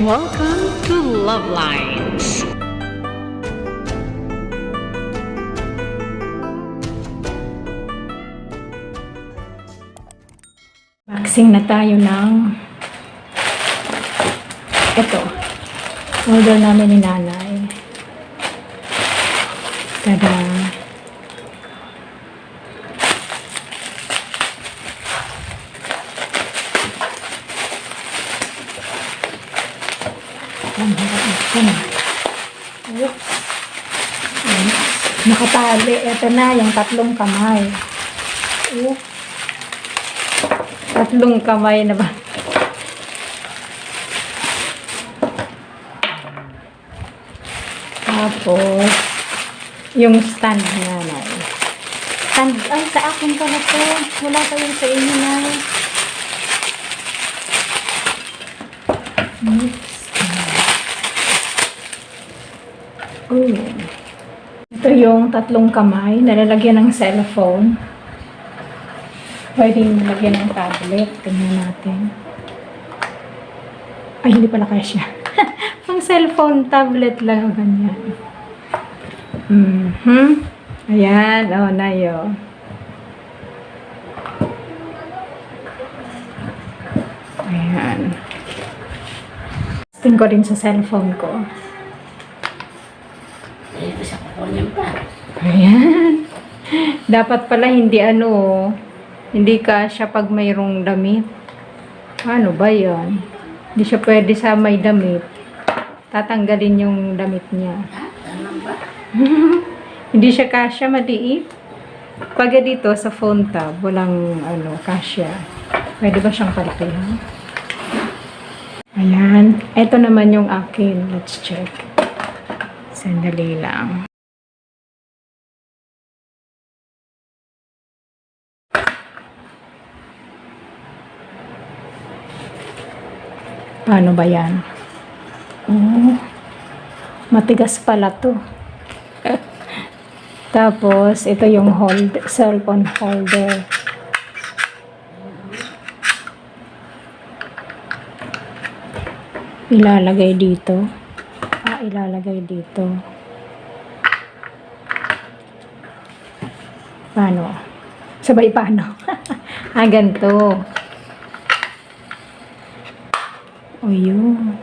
Welcome to Love Lines. Boxing na tayo ng ito. Order namin ni nanay. Tada! Ang harap ito na. Oops. Nakatali. Ito na, yung tatlong kamay. Oops. Tatlong kamay na ba? Tapos, yung stand niya na. Stand, ay, sa akin pa na to. Wala pa yung sa inyo na. Oh. Ito yung tatlong kamay. Nalalagyan ng cellphone. Pwedeng lagyan ng tablet. Tingnan natin. Ay, hindi pala kasya. Pang cellphone, tablet lang. Ganyan. Ayan. Oh, nayo. Ayan. Testing ko rin sa cellphone ko. Ayan. Dapat pala hindi hindi kasya pag mayroong damit. Ano ba yan? Hindi siya pwede sa may damit. Tatanggalin yung damit niya. Hindi siya kasya, maliit. Pag dito sa phone tab, walang kasya. Pwede ba siyang palitan? Ayan. Ito naman yung akin. Let's check. Sandali lang. Paano ba yan? Oh, matigas pala to. Tapos, ito yung cellphone holder. Ilalagay dito. Ilalagay dito. Paano? Sabay paano? Ganito. O yun.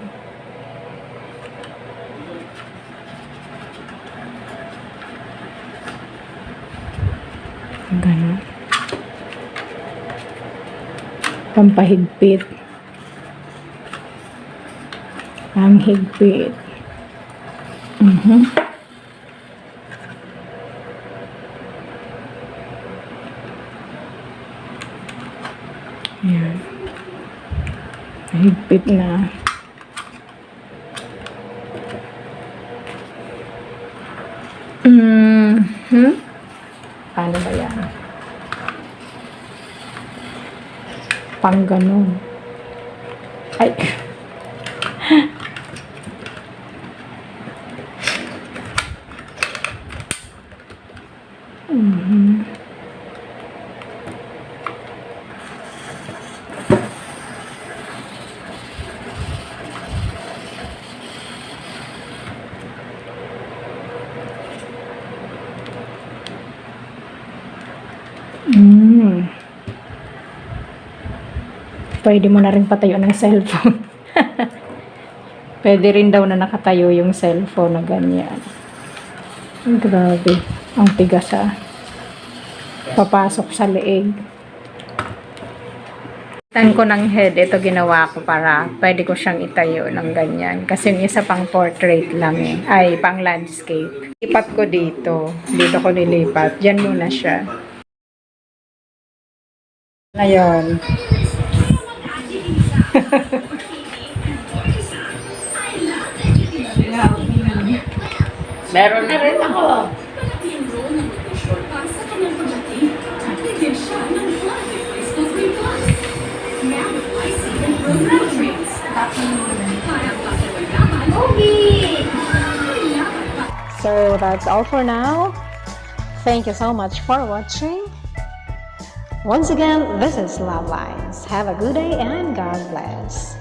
Ganun. Pampahigpit. Ang higpit. Ayan. Higpit na. Paano ba yan? Pang ganun. Ay. Pwede mo na rin patayo ng cellphone. Pwede rin daw na nakatayo yung cellphone na ganyan. Grabe. Ang tigas papasok sa leeg. Tan ko ng head. Ito ginawa ko para pwede ko siyang itayo ng ganyan. Kasi yung isa pang portrait lang ay pang landscape. Lipat ko dito. Dito ko nilipat. Diyan muna siya. Ngayon. Meron na rin ako. So that's all for now. Thank you so much for watching. Once again, this is Love Lines. Have a good day and God bless.